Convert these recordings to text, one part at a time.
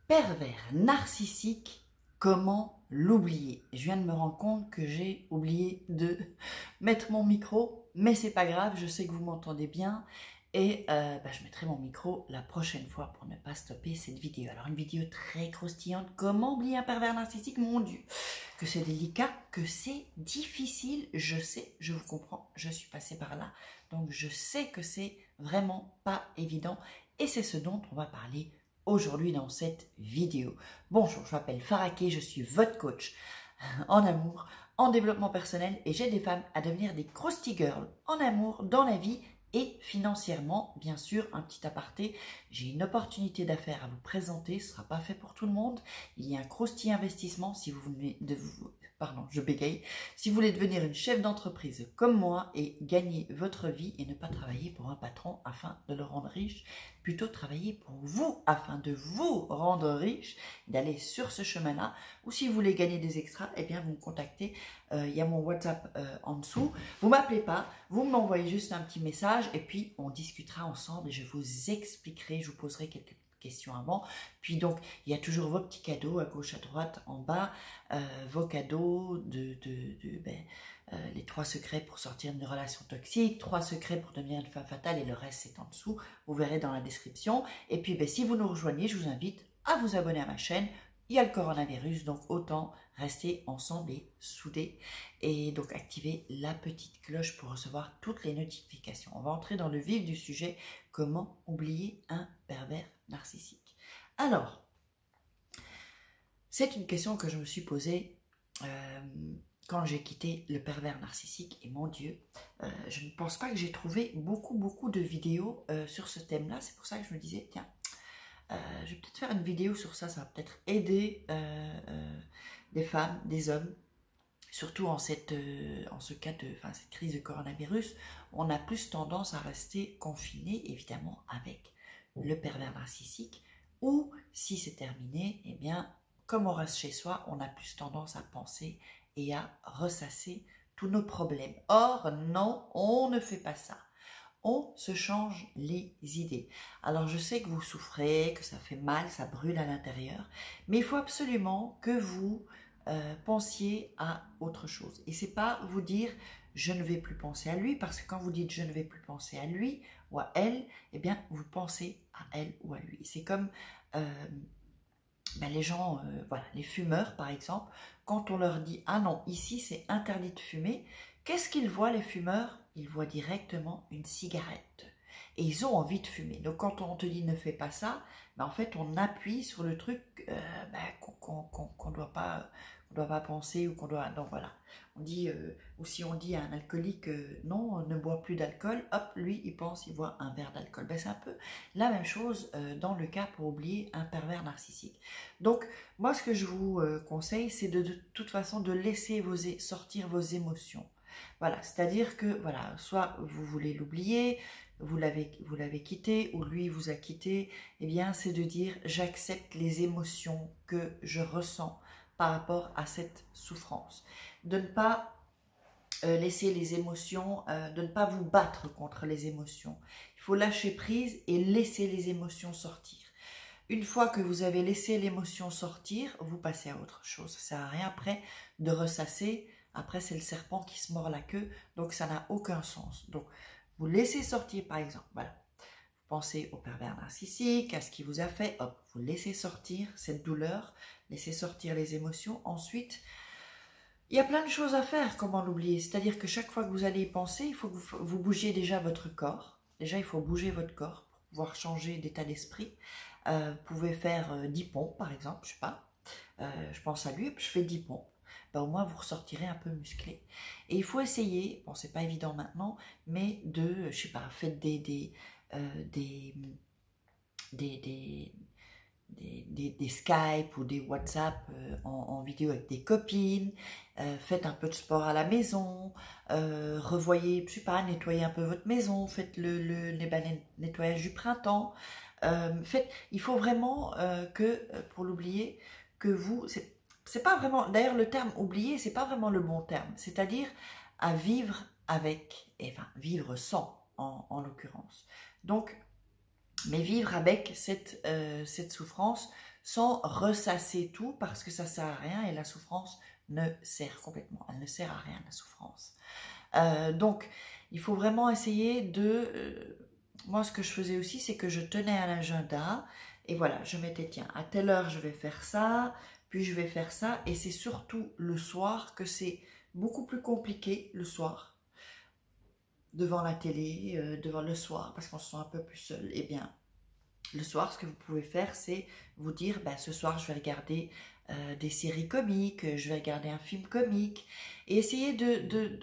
pervers narcissique, comment l'oublier? Je viens de me rendre compte que j'ai oublié de mettre mon micro, mais c'est pas grave, je sais que vous m'entendez bien et je mettrai mon micro la prochaine fois pour ne pas stopper cette vidéo. Alors une vidéo très croustillante, comment oublier un pervers narcissique? Mon Dieu, que c'est délicat, que c'est difficile, je sais, je vous comprends, je suis passée par là, donc je sais que c'est vraiment pas évident et c'est ce dont on va parler aujourd'hui dans cette vidéo. Bonjour, je m'appelle Faraké, je suis votre coach en amour, en développement personnel et j'aide des femmes à devenir des Krusty Girls en amour, dans la vie et financièrement. Bien sûr, un petit aparté, j'ai une opportunité d'affaires à vous présenter, ce ne sera pas fait pour tout le monde. Il y a un Krusty investissement si vous venez de vous... Pardon, je bégaye. Si vous voulez devenir une chef d'entreprise comme moi et gagner votre vie et ne pas travailler pour un patron afin de le rendre riche, plutôt travailler pour vous afin de vous rendre riche, d'aller sur ce chemin-là. Ou si vous voulez gagner des extras, eh bien vous me contactez. Il y a mon WhatsApp en dessous. Vous m'appelez pas, vous m'envoyez juste un petit message et puis on discutera ensemble et je vous expliquerai, je vous poserai quelques questions avant. Puis donc, il y a toujours vos petits cadeaux à gauche, à droite, en bas, vos cadeaux les 3 secrets pour sortir d'une relation toxique, 3 secrets pour devenir une femme fatale et le reste c'est en dessous, vous verrez dans la description. Et puis si vous nous rejoignez, je vous invite à vous abonner à ma chaîne. Il y a le coronavirus, donc autant rester ensemble et soudés. Et donc activer la petite cloche pour recevoir toutes les notifications. On va entrer dans le vif du sujet, comment oublier un pervers narcissique. Alors, c'est une question que je me suis posée quand j'ai quitté le pervers narcissique. Et mon Dieu, je ne pense pas que j'ai trouvé beaucoup de vidéos sur ce thème-là. C'est pour ça que je me disais, tiens, je vais peut-être faire une vidéo sur ça, ça va peut-être aider des femmes, des hommes, surtout en ce cas cette crise de coronavirus. On a plus tendance à rester confiné, évidemment, avec le pervers narcissique, ou si c'est terminé, eh bien, comme on reste chez soi, on a plus tendance à penser et à ressasser tous nos problèmes. Or, non, on ne fait pas ça. On se change les idées. Alors je sais que vous souffrez, que ça fait mal, ça brûle à l'intérieur, mais il faut absolument que vous pensiez à autre chose. Et c'est pas vous dire je ne vais plus penser à lui, parce que quand vous dites je ne vais plus penser à lui ou à elle, eh bien vous pensez à elle ou à lui. C'est comme les gens, voilà, les fumeurs par exemple, quand on leur dit ah non, ici c'est interdit de fumer, qu'est-ce qu'ils voient les fumeurs? Ils voient directement une cigarette et ils ont envie de fumer. Donc quand on te dit ne fais pas ça, en fait on appuie sur le truc qu'on doit pas penser ou qu'on doit... Donc voilà, on dit, ou si on dit à un alcoolique non, ne bois plus d'alcool, hop, lui il pense, il boit un verre d'alcool. C'est un peu la même chose dans le cas pour oublier un pervers narcissique. Donc moi ce que je vous conseille, c'est de toute façon de laisser sortir vos émotions. Voilà, c'est-à-dire que voilà, soit vous voulez l'oublier, vous l'avez quitté ou lui vous a quitté, eh bien c'est de dire j'accepte les émotions que je ressens par rapport à cette souffrance. De ne pas laisser les émotions, de ne pas vous battre contre les émotions. Il faut lâcher prise et laisser les émotions sortir. Une fois que vous avez laissé l'émotion sortir, vous passez à autre chose. Ça ne sert à rien après de ressasser. Après, c'est le serpent qui se mord la queue, donc ça n'a aucun sens. Donc, vous laissez sortir, par exemple, voilà. Vous pensez au pervers narcissique, à ce qu'il vous a fait, hop, vous laissez sortir cette douleur, laissez sortir les émotions. Ensuite, il y a plein de choses à faire, comment l'oublier. C'est-à-dire que chaque fois que vous allez y penser, il faut que vous bougiez déjà votre corps. Déjà, il faut bouger votre corps pour pouvoir changer d'état d'esprit. Vous pouvez faire 10 pompes, par exemple, je sais pas. Je pense à lui, je fais 10 pompes. Au moins, vous ressortirez un peu musclé. Et il faut essayer, bon, c'est pas évident maintenant, mais de, je sais pas, faites des Skype ou des WhatsApp en vidéo avec des copines, faites un peu de sport à la maison, revoyez, je sais pas, nettoyez un peu votre maison, faites le nettoyage du printemps, il faut vraiment pour l'oublier, que vous, c'est pas vraiment, d'ailleurs le terme oublier, c'est pas vraiment le bon terme, c'est-à-dire à vivre avec, vivre sans en l'occurrence. Donc, mais vivre avec cette souffrance sans ressasser tout parce que ça sert à rien et la souffrance ne sert complètement, elle ne sert à rien la souffrance. Donc il faut vraiment essayer de... moi ce que je faisais aussi c'est que je tenais un agenda et voilà, je mettais tiens à telle heure je vais faire ça, puis je vais faire ça et c'est surtout le soir que c'est beaucoup plus compliqué le soir devant la télé, devant le soir parce qu'on se sent un peu plus seul. Eh bien le soir, ce que vous pouvez faire, c'est vous dire, ben, ce soir, je vais regarder des séries comiques, je vais regarder un film comique, et essayer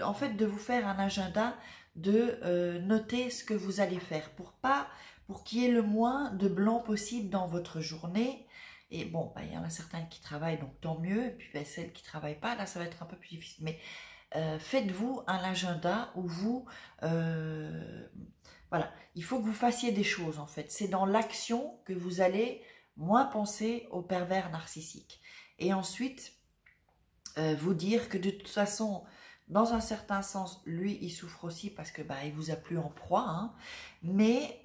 en fait, de vous faire un agenda, de noter ce que vous allez faire, pour qu'il y ait le moins de blanc possible dans votre journée. Et bon, ben, il y en a certaines qui travaillent, donc tant mieux, et puis ben, celles qui ne travaillent pas, là, ça va être un peu plus difficile. Mais faites-vous un agenda où vous... voilà, il faut que vous fassiez des choses en fait. C'est dans l'action que vous allez moins penser au pervers narcissique. Et ensuite, vous dire que de toute façon, dans un certain sens, lui, il souffre aussi parce que bah, il vous a plus en proie. Hein. Mais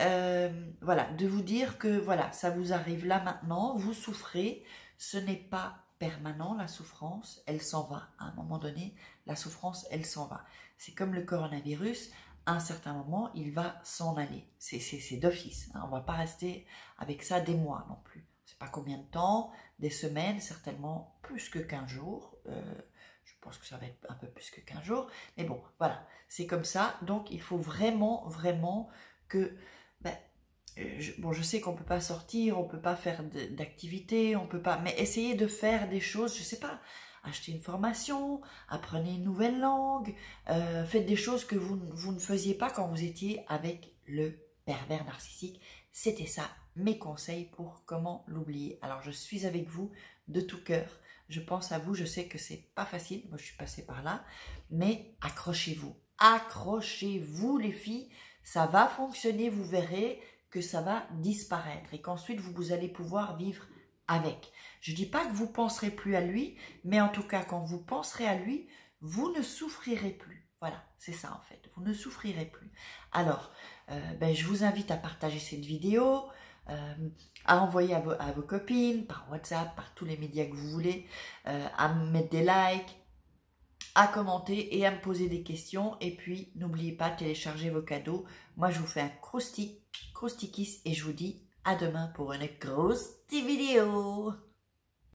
voilà, de vous dire que voilà, ça vous arrive là maintenant, vous souffrez, ce n'est pas permanent la souffrance, elle s'en va. À un moment donné, la souffrance, elle s'en va. C'est comme le coronavirus, à un certain moment, il va s'en aller. C'est d'office. Hein. On ne va pas rester avec ça des mois non plus. Je ne sais pas combien de temps, des semaines, certainement plus que 15 jours. Je pense que ça va être un peu plus que 15 jours. Mais bon, voilà, c'est comme ça. Donc, il faut vraiment, vraiment que... Ben, bon, je sais qu'on ne peut pas sortir, on ne peut pas faire d'activités, on peut pas... Mais essayez de faire des choses, je ne sais pas, achetez une formation, apprenez une nouvelle langue, faites des choses que vous ne faisiez pas quand vous étiez avec le pervers narcissique. C'était ça, mes conseils pour comment l'oublier. Alors, je suis avec vous de tout cœur. Je pense à vous, je sais que c'est pas facile, moi je suis passée par là, mais accrochez-vous. Accrochez-vous les filles, ça va fonctionner, vous verrez que ça va disparaître et qu'ensuite vous allez pouvoir vivre avec. Je ne dis pas que vous ne penserez plus à lui, mais en tout cas quand vous penserez à lui, vous ne souffrirez plus. Voilà, c'est ça en fait, vous ne souffrirez plus. Alors, ben, je vous invite à partager cette vidéo, à envoyer à vos copines, par WhatsApp, par tous les médias que vous voulez, à me mettre des likes, à commenter et à me poser des questions. Et puis, n'oubliez pas de télécharger vos cadeaux. Moi, je vous fais un crousty kiss et je vous dis à demain pour une grosse vidéo.